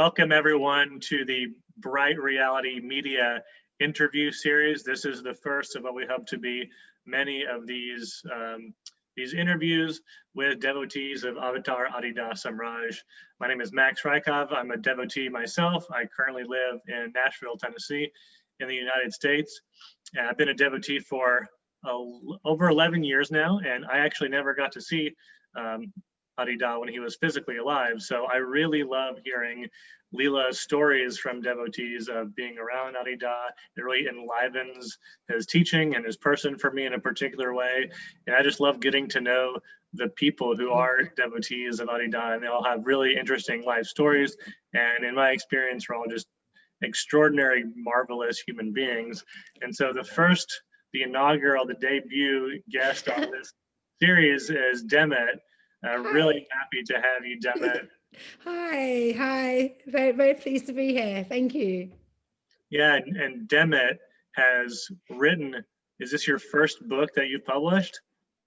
welcome everyone to the Bright Reality Media interview series. This is the first of what we hope to be many of these interviews with devotees of Avatar Adi Da Samraj. My name is Max Rykov. I'm a devotee myself. I currently live in Nashville, Tennessee, in the United States. And I've been a devotee for over 11 years now, and I actually never got to see Adi Da when he was physically alive. So I really love hearing Leela stories from devotees of being around Adi Da. It really enlivens his teaching and his person for me in a particular way. And I just love getting to know the people who are devotees of Adi Da, and they all have really interesting life stories. And in my experience, we're all just extraordinary, marvelous human beings. And so the inaugural, the debut guest on this series is Demet. Really happy to have you, Demet. Hi. Very, very pleased to be here. Thank you. Yeah, and Demet has written, is this your first book that you've published?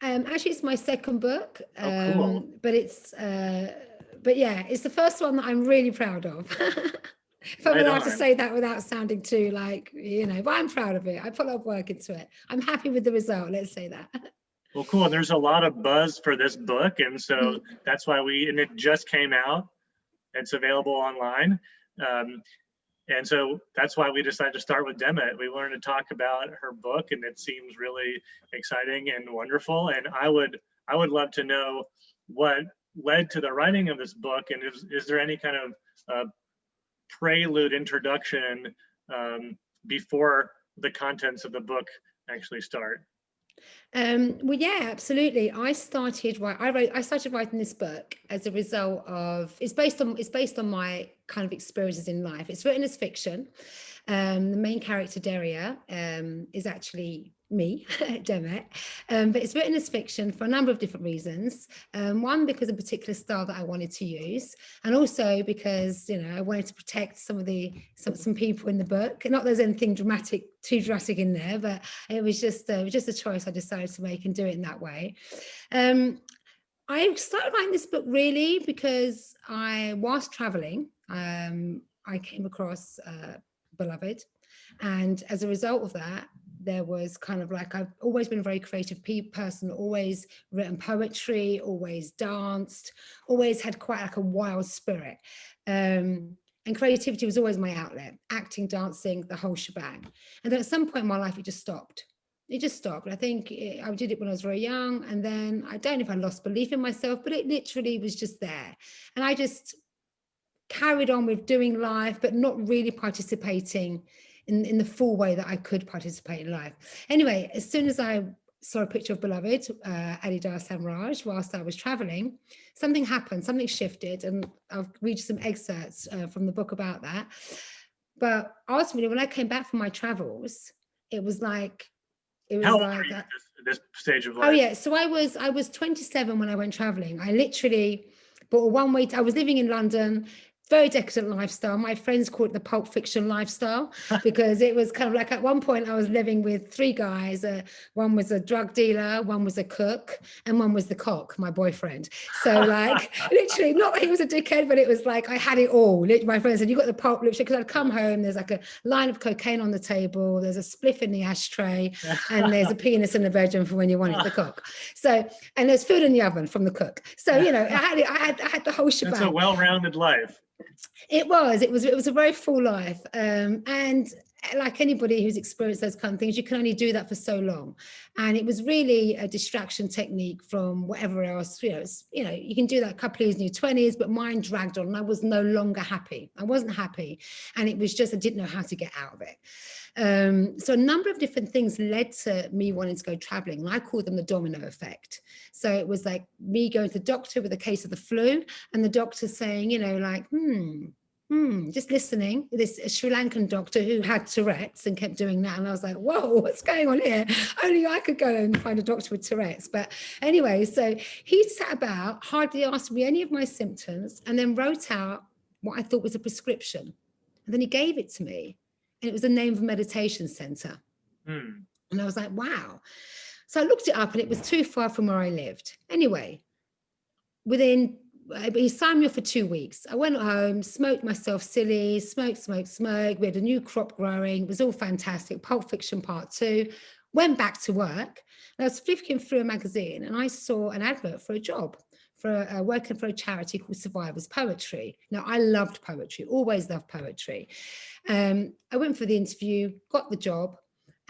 Actually, it's my second book. Oh, cool. But yeah, it's the first one that I'm really proud of. If I'm allowed to say that without sounding too but I'm proud of it. I put a lot of work into it. I'm happy with the result, let's say that. Well, cool. And there's a lot of buzz for this book. And so that's why and it just came out. It's available online. And so that's why we decided to start with Demet. We wanted to talk about her book, and it seems really exciting and wonderful. And I would love to know what led to the writing of this book. And is there any kind of prelude introduction before the contents of the book actually start? Well, yeah, absolutely. I started writing this book as a result of, it's based on my kind of experiences in life. It's written as fiction. The main character, Daria, is actually me, Demet, but it's written as fiction for a number of different reasons. One, because of a particular style that I wanted to use, and also because I wanted to protect some people in the book. Not that there's anything too dramatic in there, but it was just a choice I decided to make and do it in that way. I started writing this book really because whilst traveling, I came across Beloved, and as a result of that, there was kind of I've always been a very creative person, always written poetry, always danced, always had quite a wild spirit. And creativity was always my outlet, acting, dancing, the whole shebang. And then at some point in my life, it just stopped. It just stopped. I think I did it when I was very young. And then I don't know if I lost belief in myself, but it literally was just there. And I just carried on with doing life, but not really participating in the full way that I could participate in life. Anyway, as soon as I saw a picture of Beloved, Adi Da Samraj, whilst I was traveling, something happened, something shifted, and I'll read some excerpts from the book about that. But ultimately, when I came back from my travels, it was like, How old are you at this stage of life? Oh yeah, so I was 27 when I went traveling. I literally bought a one-way. I was living in London. Very decadent lifestyle. My friends called it the Pulp Fiction lifestyle because it was kind of at one point I was living with three guys. One was a drug dealer, one was a cook, and one was the cock, my boyfriend. So literally, not that he was a dickhead, but it was I had it all. My friend said, "You got the pulp," because I'd come home. There's a line of cocaine on the table. There's a spliff in the ashtray, and there's a penis in the bedroom for when you want it, the cock. So, and there's food in the oven from the cook. So I had the whole shebang. That's a well-rounded life. It was a very full life, and like anybody who's experienced those kind of things, you can only do that for so long, and it was really a distraction technique from whatever else. You can do that a couple of years in your 20s, but mine dragged on, and I was no longer happy. I wasn't happy, and it was just I didn't know how to get out of it. So a number of different things led to me wanting to go traveling, and I call them the domino effect. So it was like me going to the doctor with a case of the flu, and the doctor saying, just listening. This Sri Lankan doctor who had Tourette's and kept doing that, and I was like, whoa, what's going on here? Only I could go and find a doctor with Tourette's. But anyway, so he sat about, hardly asked me any of my symptoms, and then wrote out what I thought was a prescription, and then he gave it to me. And it was the name of a meditation center. And I was like, wow. So I looked it up, and it was too far from where I lived. Anyway, within he signed me off for 2 weeks. I went home, smoked myself silly, smoke. We had a new crop growing. It was all fantastic. Pulp Fiction Part 2. Went back to work. And I was flicking through a magazine and I saw an advert for a job for working for a charity called Survivors Poetry. Now, I loved poetry, always loved poetry. I went for the interview, got the job.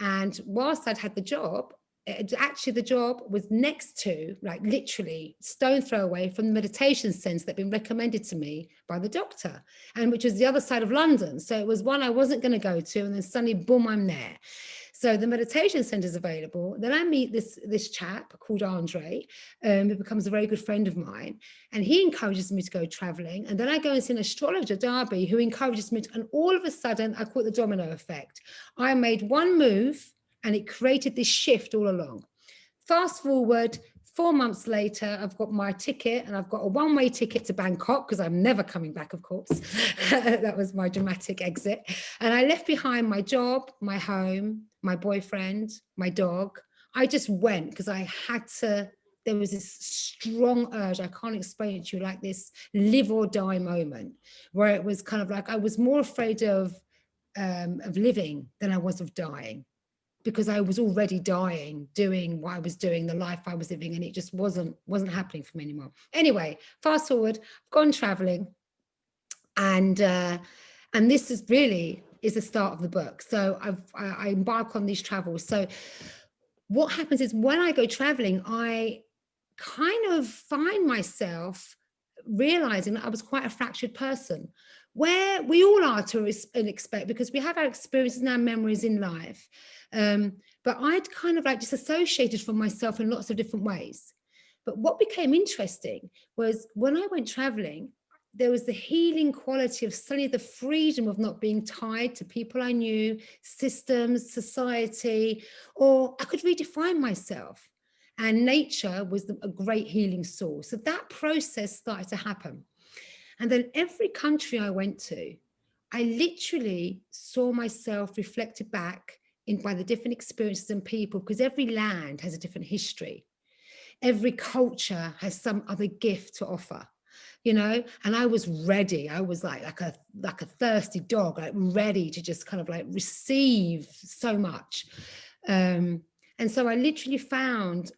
And whilst I'd had the job, actually the job was next to, like literally stone throw away from the meditation centre that had been recommended to me by the doctor, and which was the other side of London. So it was one I wasn't going to go to, and then suddenly boom, I'm there. So the meditation centre is available. Then I meet this chap called Andre, who becomes a very good friend of mine, and he encourages me to go travelling. And then I go and see an astrologer, Darby, who encourages me to, and all of a sudden I call it the domino effect. I made one move and it created this shift all along. Fast forward, 4 months later, I've got my ticket, and I've got a one-way ticket to Bangkok because I'm never coming back, of course. That was my dramatic exit. And I left behind my job, my home, my boyfriend, my dog. I just went because I had to. There was this strong urge, I can't explain it to you, like this live or die moment, where it was kind of like I was more afraid of living than I was of dying, because I was already dying, doing what I was doing, the life I was living, and it just wasn't happening for me anymore. Anyway, fast forward, I've gone traveling, and this is really the start of the book. So I embark on these travels. So what happens is when I go traveling, I kind of find myself realizing that I was quite a fractured person, where we all are to an extent, because we have our experiences and our memories in life. But I'd kind of like disassociated from myself in lots of different ways. But what became interesting was when I went traveling, there was the healing quality of suddenly the freedom of not being tied to people I knew, systems, society, or I could redefine myself. And nature was a great healing source. So that process started to happen. And then every country I went to, I literally saw myself reflected back by the different experiences and people, because every land has a different history. Every culture has some other gift to offer, you know, and I was ready. I was like a thirsty dog, like ready to just kind of like receive so much. And so I literally found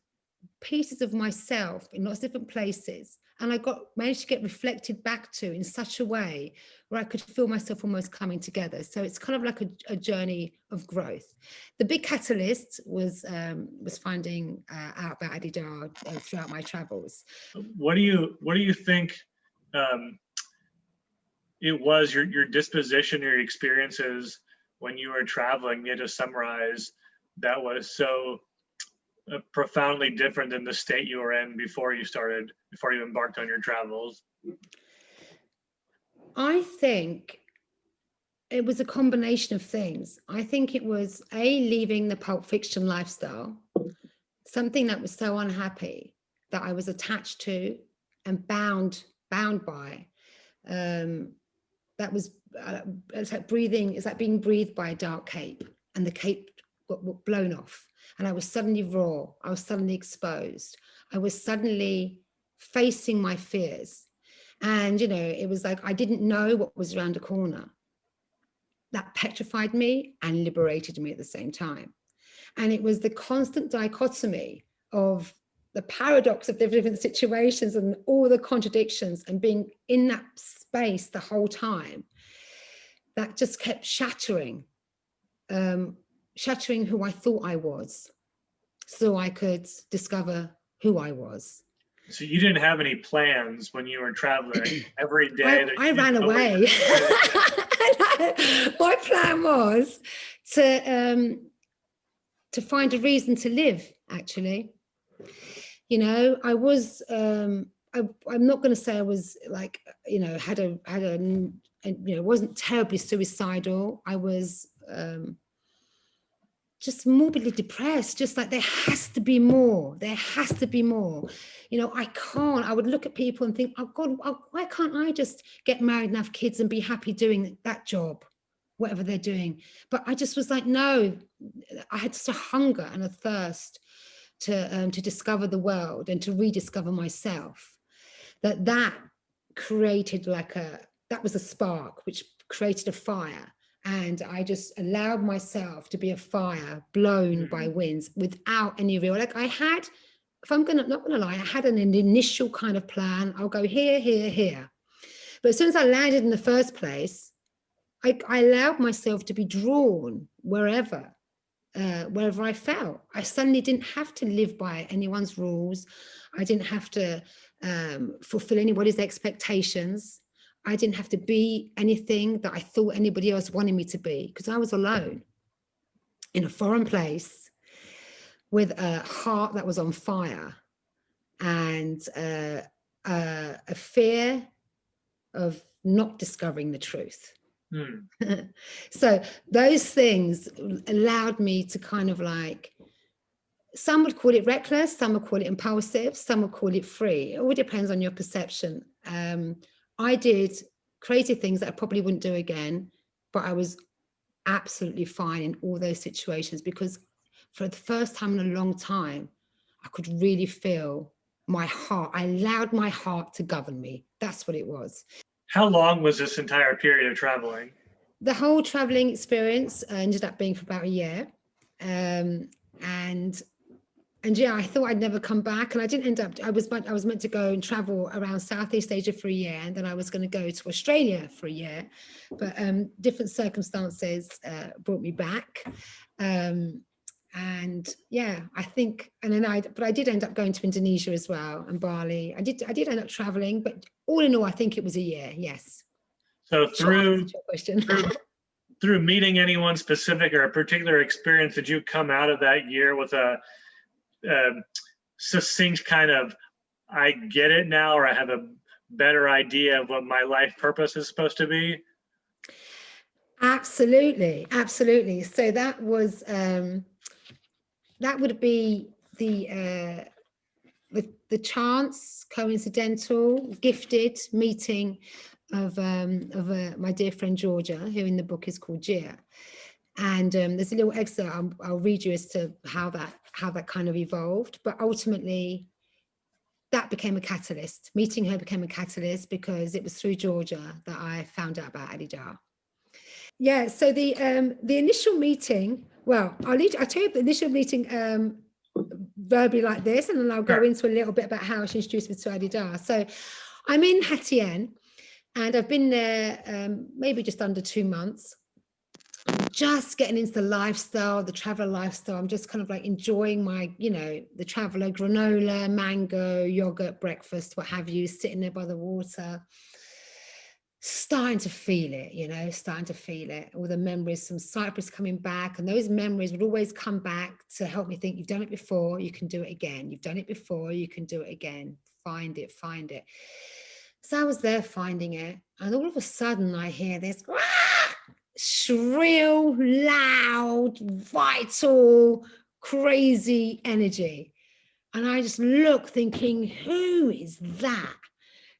pieces of myself in lots of different places, and I managed to get reflected back to in such a way where I could feel myself almost coming together. So it's kind of like a journey of growth. The big catalyst was finding out about Adi Da throughout my travels. What do you think it was, your disposition, your experiences when you were traveling, you had to summarize, that was so profoundly different than the state you were in before you embarked on your travels? I think it was a combination of things. I think it was leaving the Pulp Fiction lifestyle, something that was so unhappy that I was attached to and bound by. That was it's like breathing. It's like being breathed by a dark cape, and the cape got blown off. And I was suddenly raw. I was suddenly exposed. I was suddenly facing my fears. And, you know, it was like I didn't know what was around the corner. That petrified me and liberated me at the same time. And it was the constant dichotomy of the paradox of the different situations and all the contradictions and being in that space the whole time that just kept shattering who I thought I was, so I could discover who I was. So you didn't have any plans when you were traveling every day? I ran away. My plan was to find a reason to live, actually. You know, I was, I'm not going to say I was like, you know, had a, you know, wasn't terribly suicidal. I was just morbidly depressed, just like there has to be more. There has to be more. You know, I would look at people and think, oh God, why can't I just get married and have kids and be happy doing that job, whatever they're doing? But I just was like, no, I had such a hunger and a thirst to discover the world and to rediscover myself. that created that was a spark which created a fire. And I just allowed myself to be a fire blown by winds without any real, like I had, if I'm not gonna lie, I had an initial kind of plan. I'll go here, here, here. But as soon as I landed in the first place, I allowed myself to be drawn wherever I felt. I suddenly didn't have to live by anyone's rules. I didn't have to fulfill anybody's expectations. I didn't have to be anything that I thought anybody else wanted me to be, because I was alone in a foreign place with a heart that was on fire and a fear of not discovering the truth. So those things allowed me to kind of like, some would call it reckless, some would call it impulsive, some would call it free. It all depends on your perception. I did crazy things that I probably wouldn't do again, but I was absolutely fine in all those situations, because for the first time in a long time, I could really feel my heart. I allowed my heart to govern me. That's what it was. How long was this entire period of traveling? The whole traveling experience ended up being for about a year. And yeah, I thought I'd never come back, and I didn't end up. I was meant to go and travel around Southeast Asia for a year, and then I was going to go to Australia for a year, but different circumstances brought me back. And yeah, I think, and then I did end up going to Indonesia as well, and Bali. I did end up traveling, but all in all, I think it was a year. Yes. So through meeting anyone specific or a particular experience, did you come out of that year with a succinct kind of, I get it now, or I have a better idea of what my life purpose is supposed to be? Absolutely, absolutely. So that was that would be the chance, coincidental, gifted meeting of my dear friend Georgia, who in the book is called Gia. And there's a little excerpt I'll read you as to how that kind of evolved. But ultimately, that became a catalyst. Meeting her became a catalyst, because it was through Georgia that I found out about Adi Da. Yeah. So the initial meeting. Well, I'll tell you the initial meeting verbally like this, and then I'll go into a little bit about how she introduced me to Adi Da. So I'm in Hatien, and I've been there maybe just under 2 months. I'm just getting into the lifestyle, the traveler lifestyle. I'm just kind of like enjoying my, the traveler, granola, mango, yogurt, breakfast, what have you, sitting there by the water, starting to feel it, starting to feel it. All the memories from Cyprus coming back, and those memories would always come back to help me think, you've done it before, you can do it again. You've done it before, you can do it again. Find it, find it. So I was there finding it, and all of a sudden I hear this shrill, loud, vital, crazy energy. And I just look thinking, who is that?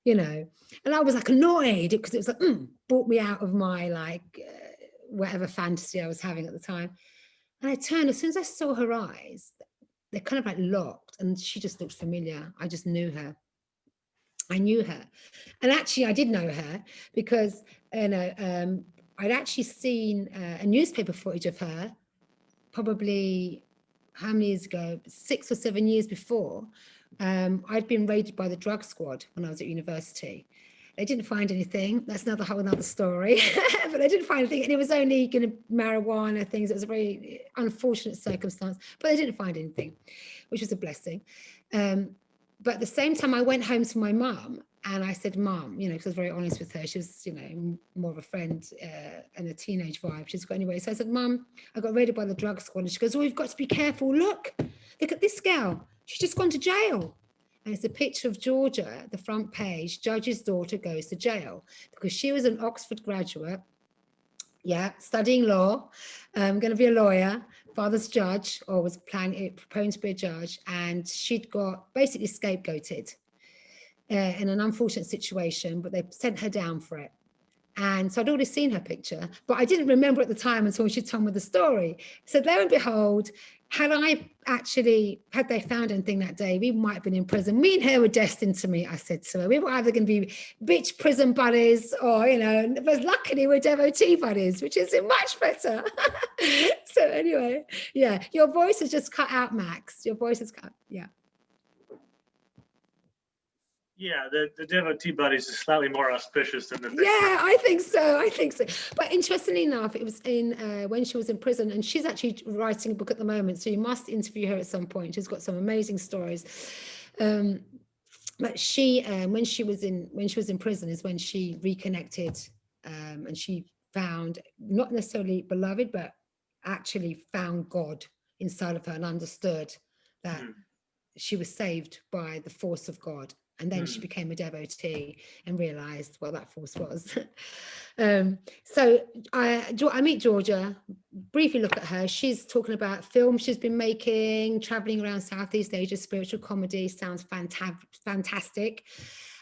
And I was like annoyed, because it was like, brought me out of my whatever fantasy I was having at the time. And I turned, as soon as I saw her eyes, they're kind of like locked, and she just looked familiar. I just knew her. I knew her. And actually I did know her, because I'd actually seen a newspaper footage of her, probably how many years ago, 6 or 7 years before. I'd been raided by the drug squad when I was at university. They didn't find anything. That's another story. But they didn't find anything, and it was only marijuana things. It was a very unfortunate circumstance, but they didn't find anything, which was a blessing. But at the same time, I went home to my mum, and I said, Mum, because I was very honest with her. She was, more of a friend and a teenage vibe. She's got anyway. So I said, Mum, I got raided by the drug squad. And she goes, oh, you've got to be careful. Look at this girl. She's just gone to jail. And it's a picture of Georgia at the front page. Judge's daughter goes to jail, because she was an Oxford graduate. Yeah, studying law, going to be a lawyer, father's judge, or was proposing to be a judge, and she'd got basically scapegoated in an unfortunate situation, but they sent her down for it. And so I'd already seen her picture, but I didn't remember at the time until she told me the story. So lo and behold, had they found anything that day, we might have been in prison. Me and her were destined to meet, I said to her. We were either going to be bitch prison buddies or, but luckily we're devotee buddies, which is much better. So anyway, yeah, your voice is just cut out, Max. Your voice is cut, yeah. Yeah, the devotee buddies is slightly more auspicious than the thing. Yeah, I think so. But interestingly enough, it was in when she was in prison, and she's actually writing a book at the moment. So you must interview her at some point. She's got some amazing stories. But she, when she was in prison, is when she reconnected, and she found not necessarily beloved, but actually found God inside of her and understood that she was saved by the force of God. And then she became a devotee and realized, well, that force was. So I meet Georgia, briefly look at her. She's talking about films she's been making, traveling around Southeast Asia, spiritual comedy, sounds fantastic.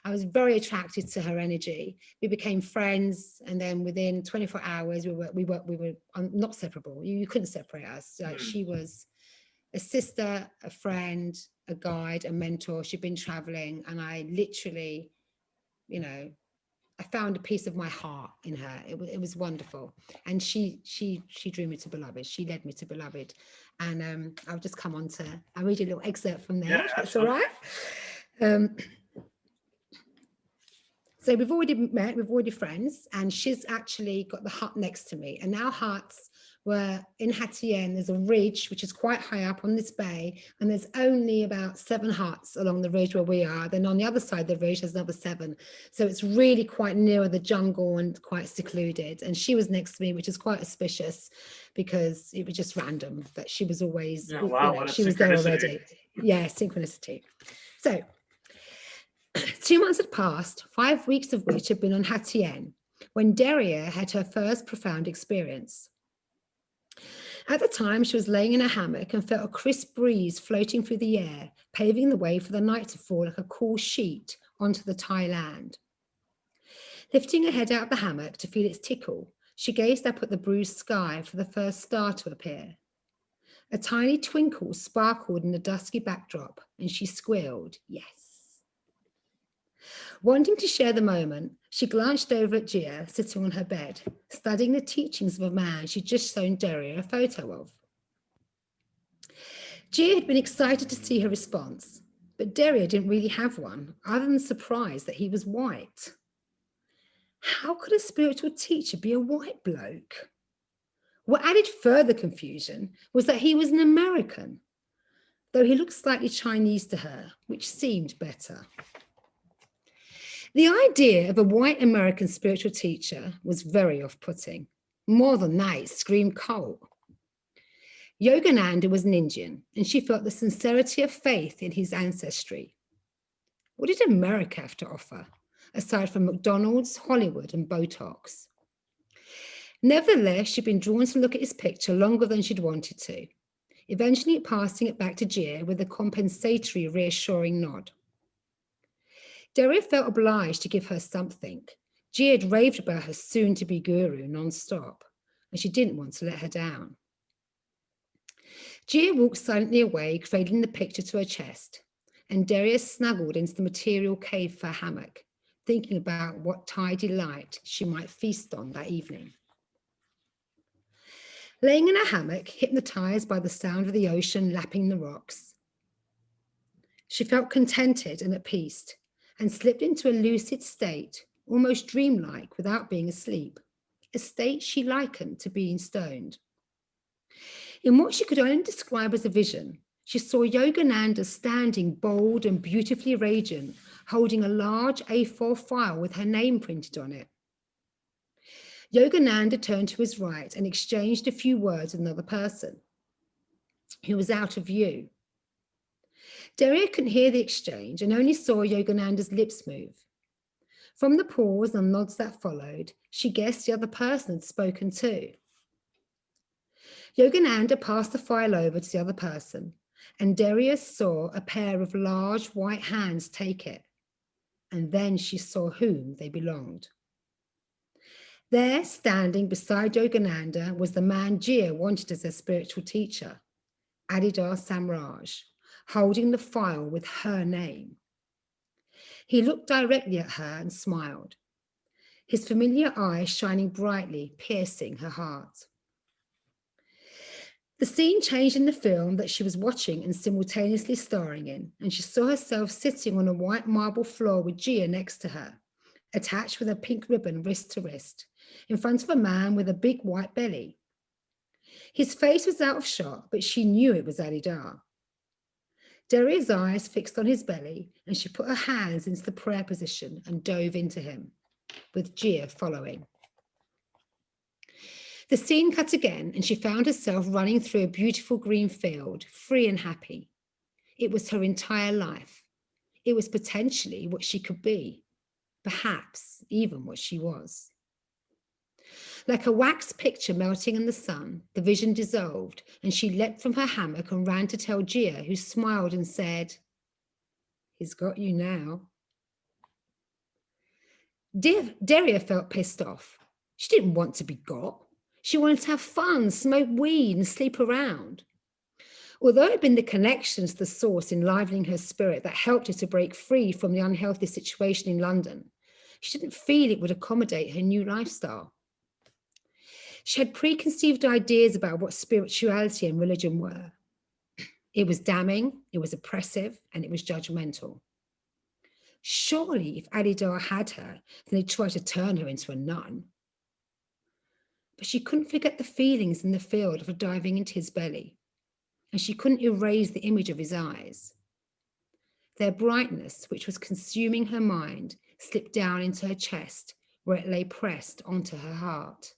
I was very attracted to her energy. We became friends. And then within 24 hours, we were not separable. You couldn't separate us. Like she was a sister, a friend, a guide, a mentor. She'd been traveling, and I literally, I found a piece of my heart in her. It was wonderful, and she drew me to Beloved. She led me to Beloved, and I'll just come on to. I'll read you a little excerpt from there. Yeah, that's all right. So we've already met, we've already friends, and she's actually got the hut next to me, and our huts were in Hatien. There's a ridge which is quite high up on this bay, and there's only about 7 huts along the ridge where we are. Then on the other side of the ridge, there's another 7. So it's really quite near the jungle and quite secluded. And she was next to me, which is quite auspicious because it was just random, but she was always, she was there already. Yeah, synchronicity. So 2 months had passed, 5 weeks of which had been on Hatien, when Deria had her first profound experience. At the time, she was laying in a hammock and felt a crisp breeze floating through the air, paving the way for the night to fall like a cool sheet onto the Thai land. Lifting her head out of the hammock to feel its tickle, she gazed up at the bruised sky for the first star to appear. A tiny twinkle sparkled in the dusky backdrop, and she squealed, yes. Wanting to share the moment, she glanced over at Gia sitting on her bed, studying the teachings of a man she'd just shown Deria a photo of. Gia had been excited to see her response, but Deria didn't really have one, other than surprise that he was white. How could a spiritual teacher be a white bloke? What added further confusion was that he was an American, though he looked slightly Chinese to her, which seemed better. The idea of a white American spiritual teacher was very off-putting. More than that, it screamed cult. Yogananda was an Indian, and she felt the sincerity of faith in his ancestry. What did America have to offer, aside from McDonald's, Hollywood, and Botox? Nevertheless, she'd been drawn to look at his picture longer than she'd wanted to, eventually passing it back to Gia with a compensatory, reassuring nod. Deria felt obliged to give her something. Gia had raved about her soon-to-be guru non-stop, and she didn't want to let her down. Gia walked silently away, cradling the picture to her chest, and Deria snuggled into the material cave for a hammock, thinking about what Thai delight she might feast on that evening. Laying in a hammock, hypnotized by the sound of the ocean lapping the rocks, she felt contented and at peace, and slipped into a lucid state, almost dreamlike without being asleep, a state she likened to being stoned. In what she could only describe as a vision, she saw Yogananda standing bold and beautifully radiant, holding a large A4 file with her name printed on it. Yogananda turned to his right and exchanged a few words with another person who was out of view. Deria couldn't hear the exchange and only saw Yogananda's lips move. From the pause and nods that followed, she guessed the other person had spoken too. Yogananda passed the file over to the other person, and Deria saw a pair of large white hands take it, and then she saw whom they belonged. There, standing beside Yogananda, was the man Jia wanted as their spiritual teacher, Adi Da Samraj, holding the file with her name. He looked directly at her and smiled, his familiar eyes shining brightly, piercing her heart. The scene changed in the film that she was watching and simultaneously starring in, and she saw herself sitting on a white marble floor with Jia next to her, attached with a pink ribbon wrist to wrist, in front of a man with a big white belly. His face was out of shot, but she knew it was Adi Da. Deria's eyes fixed on his belly, and she put her hands into the prayer position and dove into him, with Jia following. The scene cut again, and she found herself running through a beautiful green field, free and happy. It was her entire life. It was potentially what she could be, perhaps even what she was. Like a wax picture melting in the sun, the vision dissolved, and she leapt from her hammock and ran to tell Jia, who smiled and said, "He's got you now." Deria felt pissed off. She didn't want to be got. She wanted to have fun, smoke weed, and sleep around. Although it had been the connection to the source enlivening her spirit that helped her to break free from the unhealthy situation in London, she didn't feel it would accommodate her new lifestyle. She had preconceived ideas about what spirituality and religion were. It was damning, it was oppressive, and it was judgmental. Surely, if Adi Da had her, then he'd try to turn her into a nun. But she couldn't forget the feelings in the field of diving into his belly, and she couldn't erase the image of his eyes. Their brightness, which was consuming her mind, slipped down into her chest, where it lay pressed onto her heart.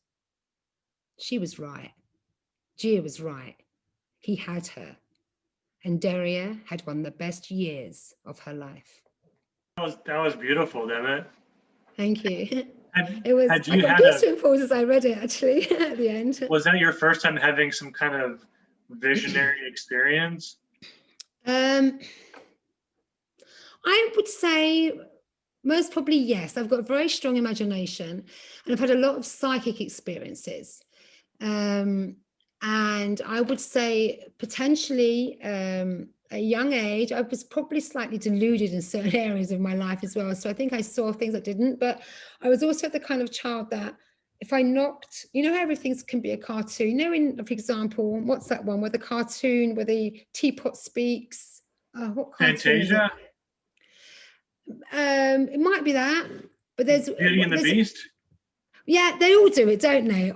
She was right. Jia was right. He had her. And Deria had one of the best years of her life. That was beautiful, Demet. Thank you. Had I you got had goosebumps as I read it, actually, at the end. Was that your first time having some kind of visionary experience? I would say most probably yes. I've got a very strong imagination, and I've had a lot of psychic experiences. And I would say potentially at a young age, I was probably slightly deluded in certain areas of my life as well. So I think I saw things that didn't, but I was also the kind of child that if I knocked, you know how everything can be a cartoon, you know, in, for example, what's that one where the cartoon, where the teapot speaks? What cartoon is it? Fantasia? It might be that, but there's Beauty and the Beast? Yeah, they all do it, don't they?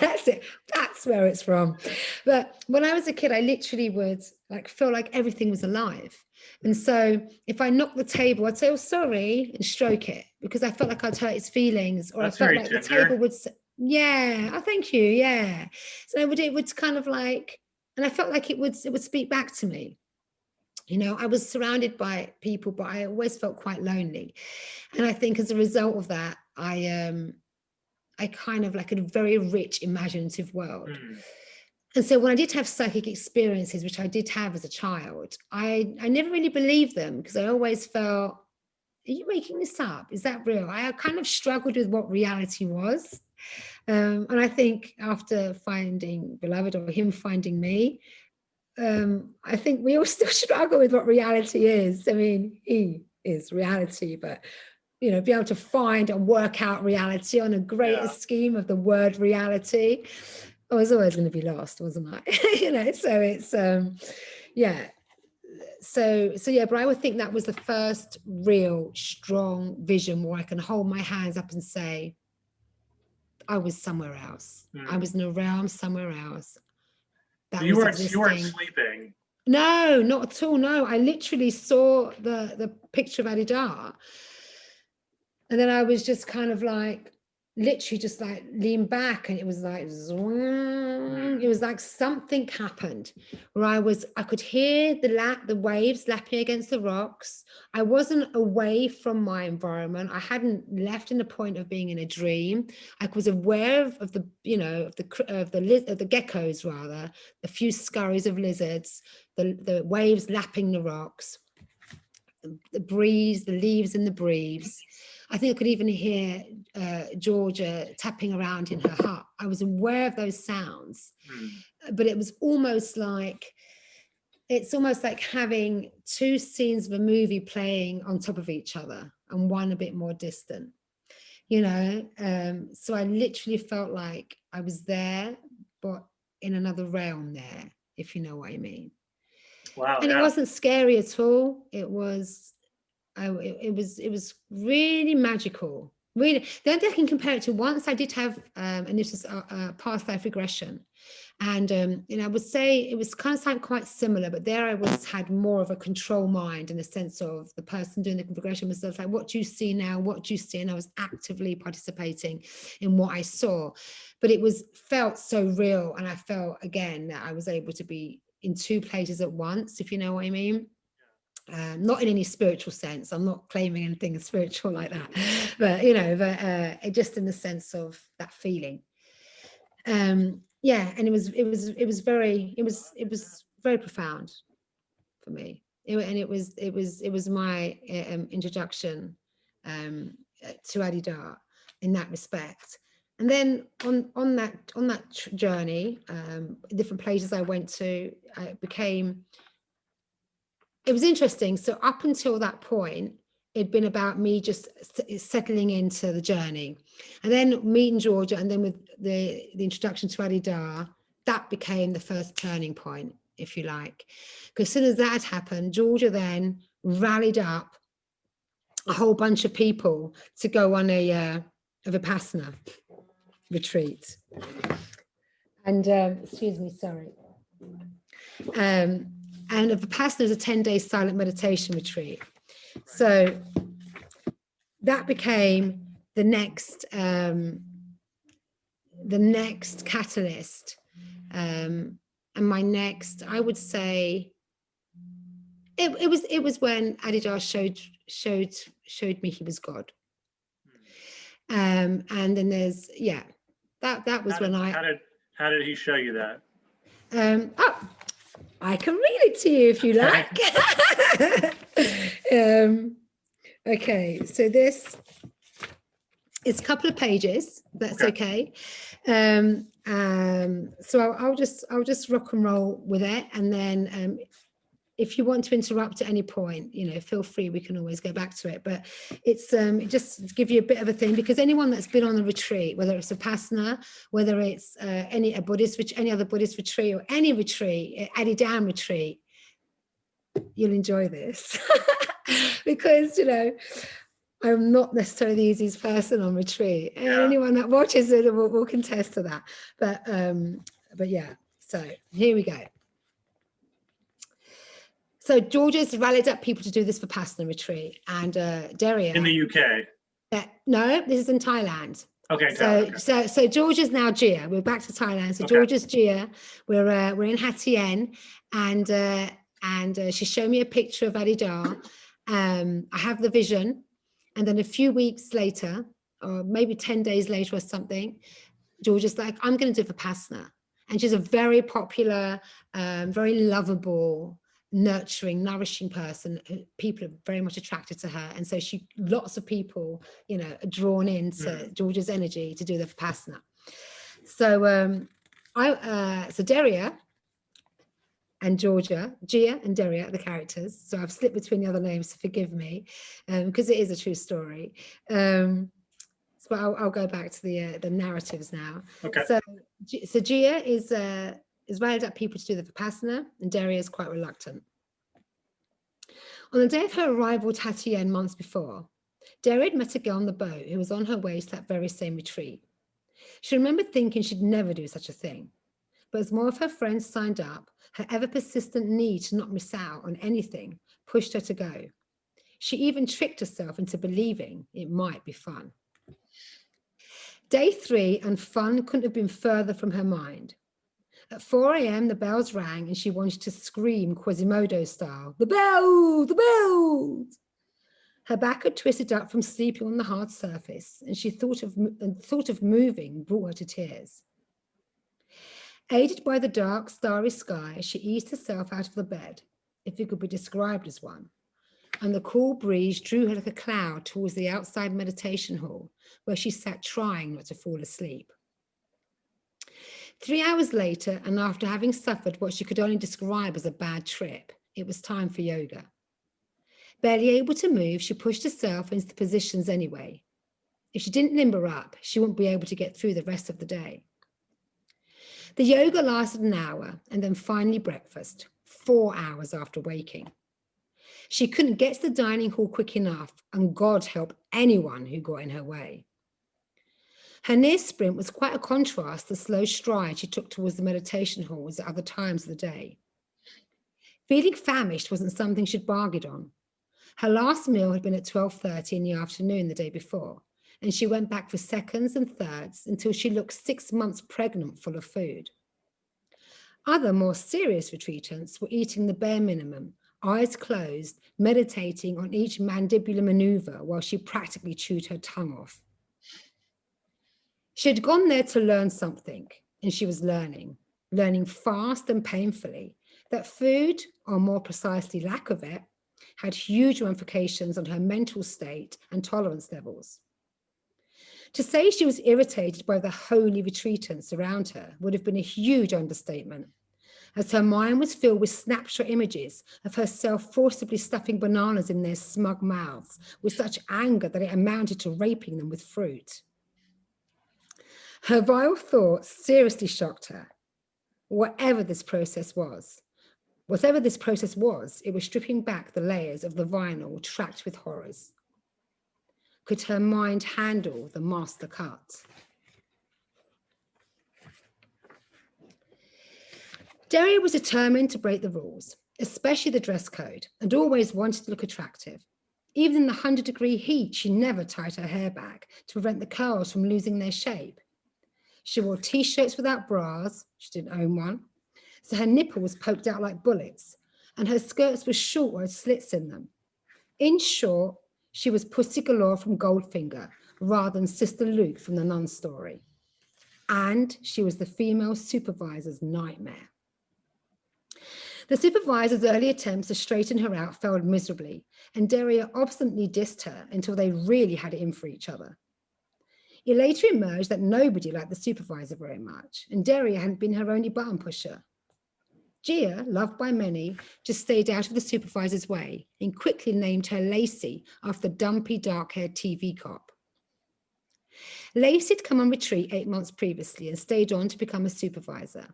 That's it. That's where it's from. But when I was a kid, I literally would like feel like everything was alive. And so if I knocked the table, I'd say, "Oh, sorry," and stroke it because I felt like I'd hurt its feelings, or That's I felt very like tender. the table would say, "Yeah, oh, thank you." Yeah. So it would kind of like, and I felt like it would speak back to me. You know, I was surrounded by people, but I always felt quite lonely. And I think as a result of that, I kind of like a very rich imaginative world. And so when I did have psychic experiences, which I did have as a child, I never really believed them because I always felt, are you making this up? Is that real? I kind of struggled with what reality was. And I think after finding Beloved, or him finding me, I think we all still struggle with what reality is. I mean, he is reality, but you know, be able to find and work out reality on a greater scheme of the word reality, I was always going to be lost, wasn't I? You know, so it's yeah. So yeah, but I would think that was the first real strong vision where I can hold my hands up and say, I was somewhere else. I was in a realm somewhere else. So you weren't sleeping. No, not at all. No, I literally saw the picture of Adi Da. And then I was just kind of like, literally just like lean back, and it was like, it was like something happened where I could hear the waves lapping against the rocks. I wasn't away from my environment. I hadn't left in the point of being in a dream. I was aware of the, you know, of the geckos, rather, the few scurries of lizards, the waves lapping the rocks. the breeze, the leaves in the breeze. I think I could even hear Georgia tapping around in her hut. I was aware of those sounds, but it was almost like, it's almost like having two scenes of a movie playing on top of each other and one a bit more distant, you know? So I literally felt like I was there, but in another realm there, if you know what I mean. Wow. And yeah. it wasn't scary at all. It was really magical. Really, the only thing I can compare it to, once I did have, and this is past life regression. And you know, I would say it was kind of quite similar, but there I had more of a control mind, in the sense of the person doing the regression was like, what do you see now? What do you see? And I was actively participating in what I saw, but it felt so real. And I felt again that I was able to be in two places at once, if you know what I mean. Not in any spiritual sense. I'm not claiming anything spiritual like that, but you know, it just in the sense of that feeling. Yeah, and it was very profound for me. It was my introduction to Adi Da in that respect. And then on that journey, different places I went to, it was interesting. So up until that point, it'd been about me just settling into the journey, and then meeting Georgia, and then with the introduction to Adi Da, that became the first turning point, if you like. Because as soon as that happened, Georgia then rallied up a whole bunch of people to go on a Vipassana retreat. And excuse me, sorry. And a Vipassana is a 10-day silent meditation retreat. So that became the next catalyst. And my next, I would say, it was when Adi Da showed me he was God. And then there's, that was how did he show you that? I can read it to you if you like. Okay, so this is a couple of pages. That's okay. So I'll just rock and roll with it, and then if you want to interrupt at any point, you know, feel free. We can always go back to it. But it's just to give you a bit of a thing, because anyone that's been on a retreat, whether it's a Vipassana, whether it's any other Buddhist retreat, or any retreat, Adi Da retreat, you'll enjoy this. Because, you know, I'm not necessarily the easiest person on retreat, and anyone that watches it will contest to that. But yeah, so here we go. So Georgia's rallied up people to do this Vipassana retreat, and Daria. In the UK? No, this is in Thailand. Okay. So Georgia's now Gia. We're back to Thailand. So Georgia's Gia. We're in Hat Yai, and she showed me a picture of Adi Da. I have the vision, and then a few weeks later, or maybe 10 days later or something, Georgia's like, I'm going to do Vipassana. And she's a very popular, very lovable, nurturing, nourishing person. People are very much attracted to her, and so lots of people, you know, are drawn into Georgia's energy to do the Vipassana. So so Daria and Georgia, Gia and Daria are the characters. So I've slipped between the other names, so forgive me, because it is a true story. So I'll go back to the narratives now. Okay. So Gia is rallied up people to do the Vipassana, and Daria is quite reluctant. On the day of her arrival to Hat Yai months before, Daria had met a girl on the boat who was on her way to that very same retreat. She remembered thinking she'd never do such a thing, but as more of her friends signed up, her ever-persistent need to not miss out on anything pushed her to go. She even tricked herself into believing it might be fun. Day 3, and fun couldn't have been further from her mind. At 4 a.m, the bells rang, and she wanted to scream Quasimodo style, "The bells, the bells!" Her back had twisted up from sleeping on the hard surface, and she thought of moving brought her to tears. Aided by the dark, starry sky, she eased herself out of the bed, if it could be described as one, and the cool breeze drew her like a cloud towards the outside meditation hall, where she sat trying not to fall asleep. 3 hours later, and after having suffered what she could only describe as a bad trip, it was time for yoga. Barely able to move, she pushed herself into the positions anyway. If she didn't limber up, she wouldn't be able to get through the rest of the day. The yoga lasted an hour, and then finally breakfast, 4 hours after waking. She couldn't get to the dining hall quick enough, and God help anyone who got in her way. Her near sprint was quite a contrast to the slow stride she took towards the meditation halls at other times of the day. Feeling famished wasn't something she'd bargained on. Her last meal had been at 12:30 in the afternoon the day before, and she went back for seconds and thirds until she looked 6 months pregnant full of food. Other more serious retreatants were eating the bare minimum, eyes closed, meditating on each mandibular maneuver while she practically chewed her tongue off. She had gone there to learn something, and she was learning fast and painfully, that food, or more precisely lack of it, had huge ramifications on her mental state and tolerance levels. To say she was irritated by the holy retreatants around her would have been a huge understatement, as her mind was filled with snapshot images of herself forcibly stuffing bananas in their smug mouths with such anger that it amounted to raping them with fruit. Her vile thoughts seriously shocked her. Whatever this process was, it was stripping back the layers of the vinyl tracked with horrors. Could her mind handle the master cut? Daria was determined to break the rules, especially the dress code, and always wanted to look attractive. Even in the 100-degree heat, she never tied her hair back to prevent the curls from losing their shape. She wore t-shirts without bras, she didn't own one, so her nipples poked out like bullets, and her skirts were short or had slits in them. In short, she was Pussy Galore from Goldfinger, rather than Sister Luke from the Nun story. And she was the female supervisor's nightmare. The supervisor's early attempts to straighten her out failed miserably, and Daria obstinately dissed her until they really had it in for each other. It later emerged that nobody liked the supervisor very much, and Daria hadn't been her only button pusher. Gia, loved by many, just stayed out of the supervisor's way and quickly named her Lacey after the dumpy, dark-haired TV cop. Lacey had come on retreat 8 months previously and stayed on to become a supervisor.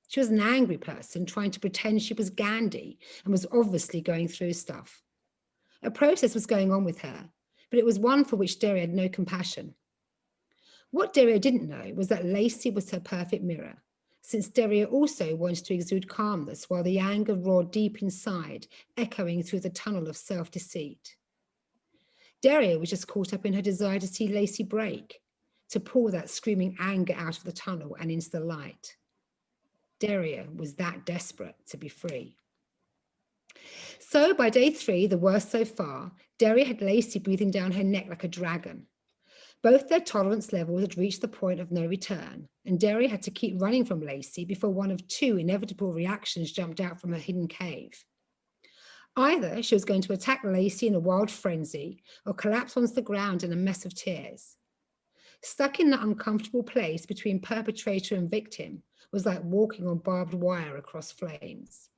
She was an angry person trying to pretend she was Gandhi and was obviously going through stuff. A process was going on with her, but it was one for which Daria had no compassion. What Daria didn't know was that Lacey was her perfect mirror, since Daria also wanted to exude calmness while the anger roared deep inside, echoing through the tunnel of self-deceit. Daria was just caught up in her desire to see Lacey break, to pull that screaming anger out of the tunnel and into the light. Daria was that desperate to be free. So by day 3, the worst so far, Daria had Lacey breathing down her neck like a dragon. Both their tolerance levels had reached the point of no return, and Daria had to keep running from Lacey before one of 2 inevitable reactions jumped out from her hidden cave. Either she was going to attack Lacey in a wild frenzy or collapse onto the ground in a mess of tears. Stuck in that uncomfortable place between perpetrator and victim was like walking on barbed wire across flames.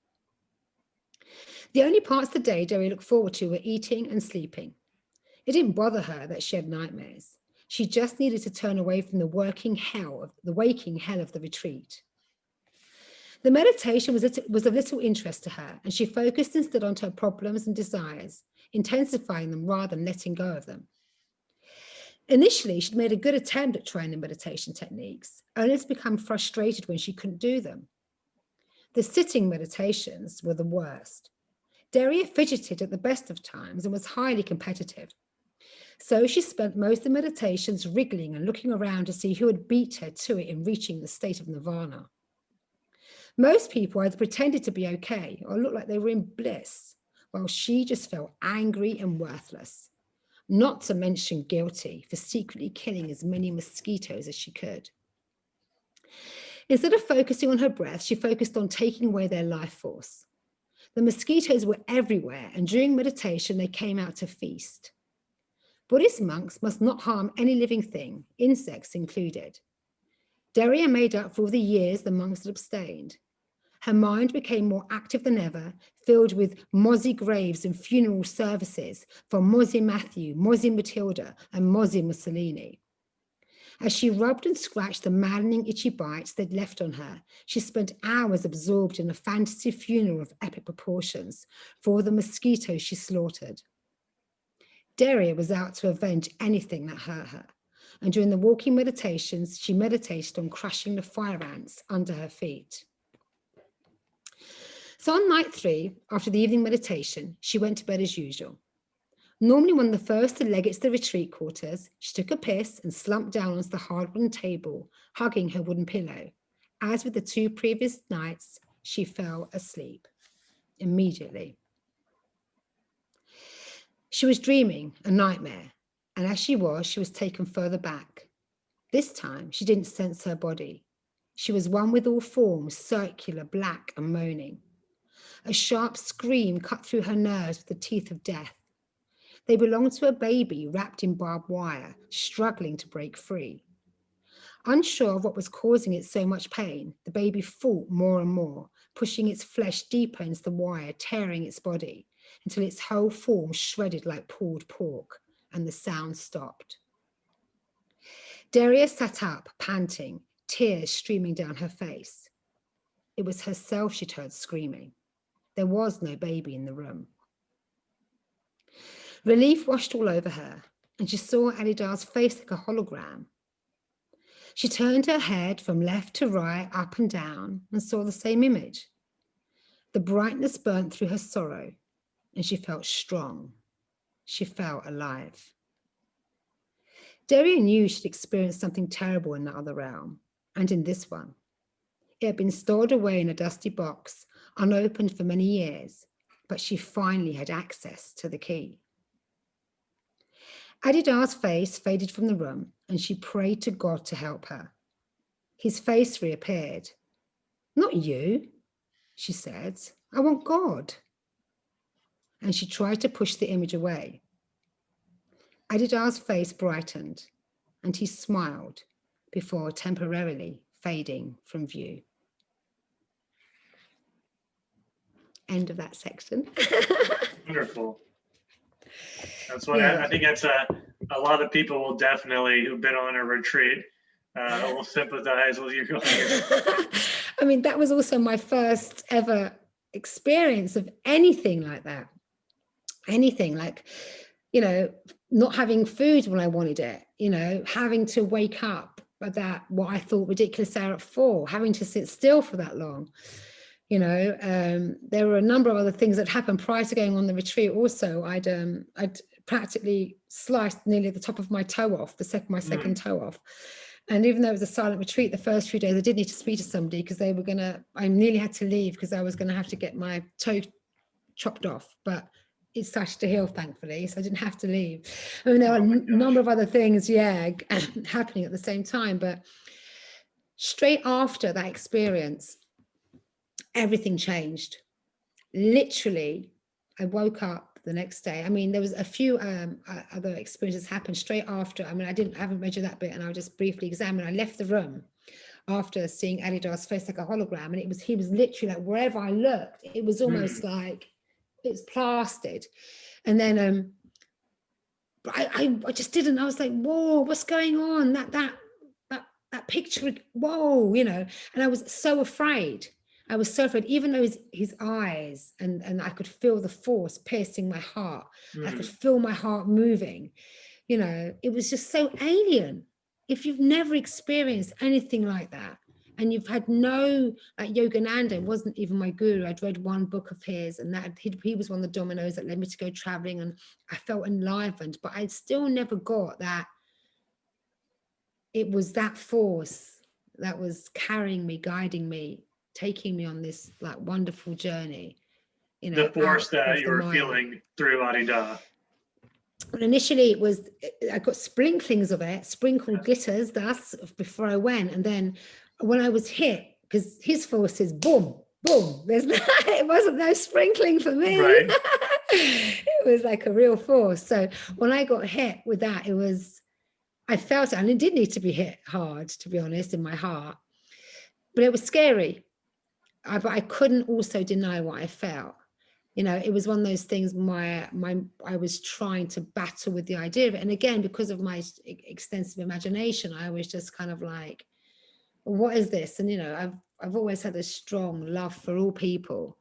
The only parts of the day Daria looked forward to were eating and sleeping. It didn't bother her that she had nightmares. She just needed to turn away from the waking hell of the retreat. The meditation was of little interest to her, and she focused instead onto her problems and desires, intensifying them rather than letting go of them. Initially, she'd made a good attempt at trying the meditation techniques, only to become frustrated when she couldn't do them. The sitting meditations were the worst. Daria fidgeted at the best of times and was highly competitive. So she spent most of the meditations wriggling and looking around to see who had beat her to it in reaching the state of nirvana. Most people either pretended to be okay or looked like they were in bliss, while she just felt angry and worthless, not to mention guilty for secretly killing as many mosquitoes as she could. Instead of focusing on her breath, she focused on taking away their life force. The mosquitoes were everywhere, and during meditation, they came out to feast. Buddhist monks must not harm any living thing, insects included. Daria made up for all the years the monks had abstained. Her mind became more active than ever, filled with mozzie graves and funeral services for Mozzie Matthew, Mozzie Matilda, and Mozzie Mussolini. As she rubbed and scratched the maddening itchy bites they'd left on her, she spent hours absorbed in a fantasy funeral of epic proportions for all the mosquitoes she slaughtered. Daria was out to avenge anything that hurt her, and during the walking meditations, she meditated on crushing the fire ants under her feet. So on night 3, after the evening meditation, she went to bed as usual. Normally one of the first to leg it to the retreat quarters, she took a piss and slumped down onto the hard wooden table, hugging her wooden pillow. As with the 2 previous nights, she fell asleep immediately. She was dreaming a nightmare, and as she was taken further back. This time, she didn't sense her body. She was one with all forms, circular, black, and moaning. A sharp scream cut through her nerves with the teeth of death. They belonged to a baby wrapped in barbed wire, struggling to break free. Unsure of what was causing it so much pain, the baby fought more and more, pushing its flesh deeper into the wire, tearing its body, until its whole form shredded like pulled pork, and the sound stopped. Daria sat up, panting, tears streaming down her face. It was herself she'd heard screaming. There was no baby in the room. Relief washed all over her, and she saw Adi Da's face like a hologram. She turned her head from left to right, up and down, and saw the same image. The brightness burnt through her sorrow, and she felt strong. She felt alive. Daria knew she'd experienced something terrible in the other realm, and in this one. It had been stored away in a dusty box, unopened for many years, but she finally had access to the key. Adi Da's face faded from the room, and she prayed to God to help her. His face reappeared. "Not you," she said. "I want God." And she tried to push the image away. Adi Da's face brightened, and he smiled before temporarily fading from view. End of that section. Wonderful. That's what I think. That's a lot of people will definitely, who've been on a retreat, will sympathize with you going. I mean, that was also my first ever experience of anything like that. Anything like, not having food when I wanted it, having to wake up at that, what I thought ridiculous hour at 4, having to sit still for that long. There were a number of other things that happened prior to going on the retreat. Also, I'd practically sliced nearly the top of my toe off, my second toe off. And even though it was a silent retreat, the first few days I did need to speak to somebody because I nearly had to leave because I was going to have to get my toe chopped off, but it started to heal, thankfully, so I didn't have to leave. I mean, there are a number of other things, happening at the same time, but straight after that experience, everything changed. Literally, I woke up the next day. I mean, there was a few other experiences happened straight after. I mean, I haven't measured that bit, and I'll just briefly examine. I left the room after seeing Adi Da's face like a hologram, and he was literally like, wherever I looked, it was almost like it's plastered. And then I just didn't. I was like, whoa, what's going on? That picture, whoa, and I was so afraid. I was so afraid, even though his eyes and I could feel the force piercing my heart. I could feel my heart moving. It was just so alien. If you've never experienced anything like that, and you've had no, like Yogananda wasn't even my guru. I'd read one book of his, and that he was one of the dominoes that led me to go traveling, and I felt enlivened, but I still never got that. It was that force that was carrying me, guiding me, taking me on this like wonderful journey. The force that you were feeling through Adi Da. And initially I got sprinklings of it, sprinkled glitters, dust before I went. And then when I was hit, because his force is boom, boom, there's no, it wasn't no sprinkling for me. Right. It was like a real force. So when I got hit with that, I felt it, and it did need to be hit hard, to be honest, in my heart, but it was scary. But I couldn't also deny what I felt. You know, it was one of those things I was trying to battle with the idea of it. And again, because of my extensive imagination, I was just kind of like, what is this? And, you know, I've always had a strong love for all people.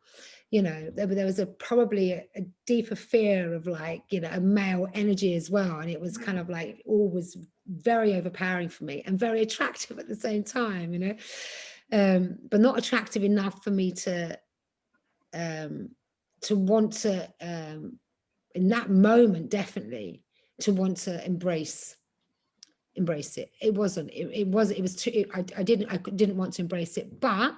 You know, there was probably a deeper fear of, like, you know, a male energy as well. And it was kind of like, all was very overpowering for me and very attractive at the same time, you know, but not attractive enough for me to want to, in that moment, definitely to want to embrace it. It was too, I didn't want to embrace it, but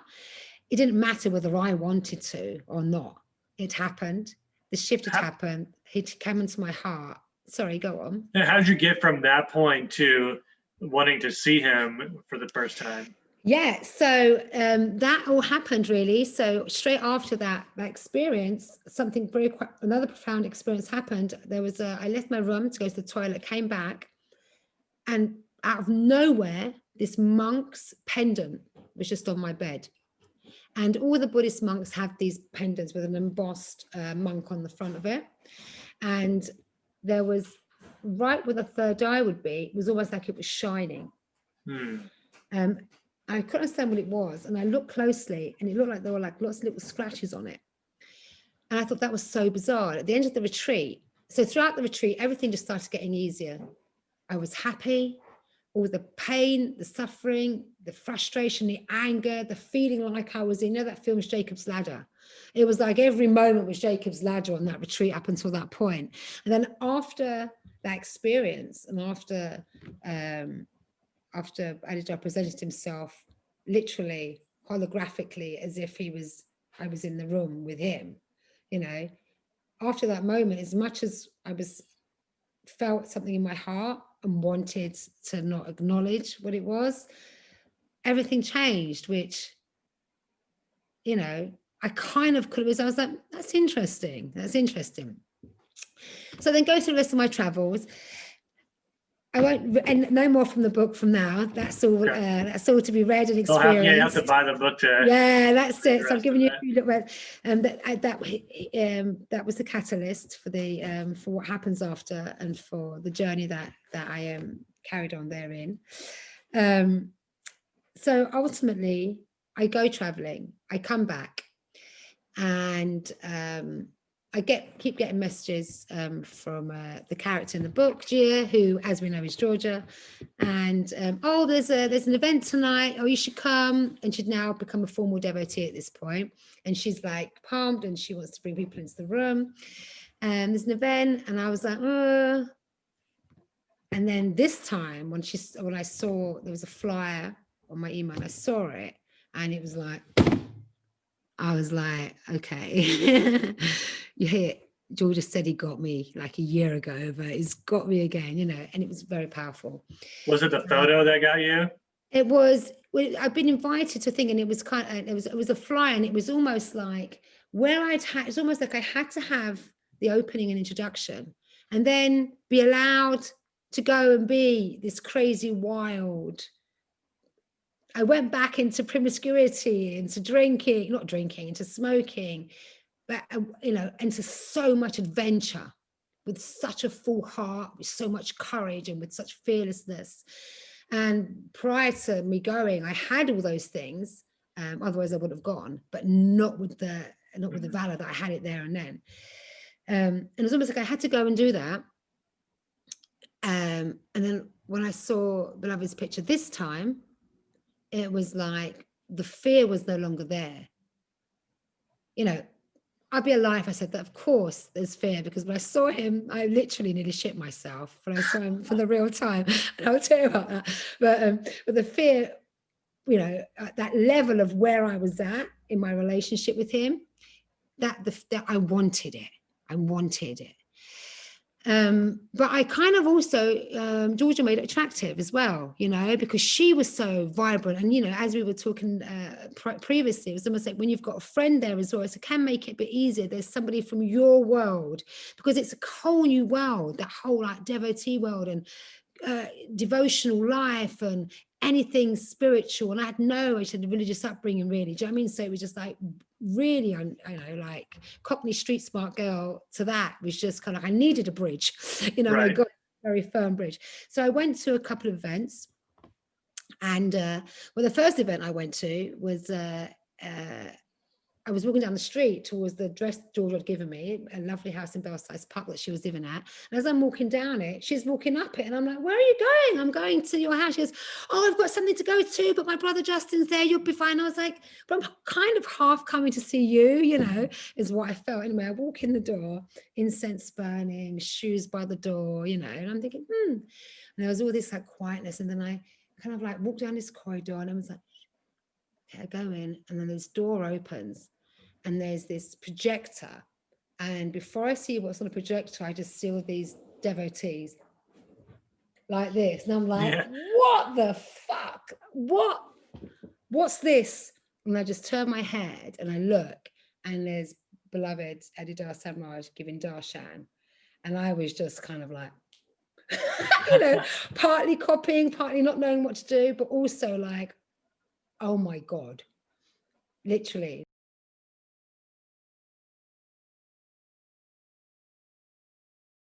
it didn't matter whether I wanted to or not. It happened. The shift had happened. It came into my heart. Sorry, go on. How did you get from that point to wanting to see him for the first time? Yeah, so that all happened really. So straight after that experience, something another profound experience happened. I left my room to go to the toilet, came back, and out of nowhere, this monk's pendant was just on my bed. And all the Buddhist monks have these pendants with an embossed monk on the front of it. And there was, right where the third eye would be, it was almost like it was shining. I couldn't understand what it was. And I looked closely, and it looked like there were like lots of little scratches on it. And I thought that was so bizarre. At the end of the retreat, so throughout the retreat, everything just started getting easier. I was happy. All the pain, the suffering, the frustration, the anger, the feeling like I was in, you know, that film Jacob's Ladder. It was like every moment was Jacob's Ladder on that retreat up until that point. And then after that experience, and after Adi Da presented himself literally holographically as if I was in the room with him, you know, after that moment, as much as I felt something in my heart and wanted to not acknowledge what it was, everything changed, which, you know, I kind of could have, I was like, that's interesting. So then go through the rest of my travels. I won't, and no more from the book from now. That's all. That's all to be read and experienced. You have to buy the book to. Yeah, that's it. So I've given you a few little. That was the catalyst for for what happens after, and for the journey that I carried on therein. So ultimately, I go traveling. I come back, and I keep getting messages from the character in the book, Gia, who, as we know, is Georgia, and oh, there's an event tonight. Oh, you should come. And she'd now become a formal devotee at this point, and she's like pumped, and she wants to bring people into the room. And there's an event, and I was like, and then this time when I saw there was a flyer on my email, and I saw it, and it was like. I was like, okay, you hear, Georgia said he got me like a year ago, but he's got me again, you know, and it was very powerful. Was it the photo that got you? It was, I've been invited to think, and it was it was a flyer, and it was almost like it's almost like I had to have the opening and introduction, and then be allowed to go and be this crazy, wild. I went back into promiscuity, into into smoking, but, you know, into so much adventure, with such a full heart, with so much courage, and with such fearlessness. And prior to me going, I had all those things. Otherwise I would have gone, but not with the valor that I had it there and then. And it was almost like I had to go and do that. And then when I saw Beloved's picture this time, it was like the fear was no longer there. You know, I'd be alive. I said that, of course, there's fear, because when I saw him, I literally nearly shit myself when I saw him for the real time. And I'll tell you about that. But the fear, you know, at that level of where I was at in my relationship with him, that I wanted it. But I kind of also, Georgia made it attractive as well, you know, because she was so vibrant. And, you know, as we were talking previously, it was almost like when you've got a friend there as well, it can make it a bit easier. There's somebody from your world, because it's a whole new world, that whole like devotee world and devotional life and anything spiritual. And I had no religious upbringing, really. Do you know what I mean? So it was just like really, I know, like Cockney street smart girl to that was just kind of, I needed a bridge, you know, Right. I got a very firm bridge. So I went to a couple of events. And well, the first event I went to was I was walking down the street towards the dress Georgia had given me, a lovely house in Belsize Park that she was living at. And as I'm walking down it, she's walking up it. And I'm like, where are you going? I'm going to your house. She goes, oh, I've got something to go to, but my brother Justin's there. You'll be fine. I was like, but I'm kind of half coming to see you, you know, is what I felt. Anyway, I walk in the door, incense burning, shoes by the door, you know, and I'm thinking, And there was all this like quietness. And then I kind of like walked down this corridor and I was like, okay, I go in, and then this door opens and there's this projector. And before I see what's on the projector, I just see all these devotees like this. And I'm like, what the fuck? What's this? And I just turn my head and I look, and there's beloved Adi Da Samraj giving darshan. And I was just kind of like, you know, partly copying, partly not knowing what to do, but also like, oh my God, literally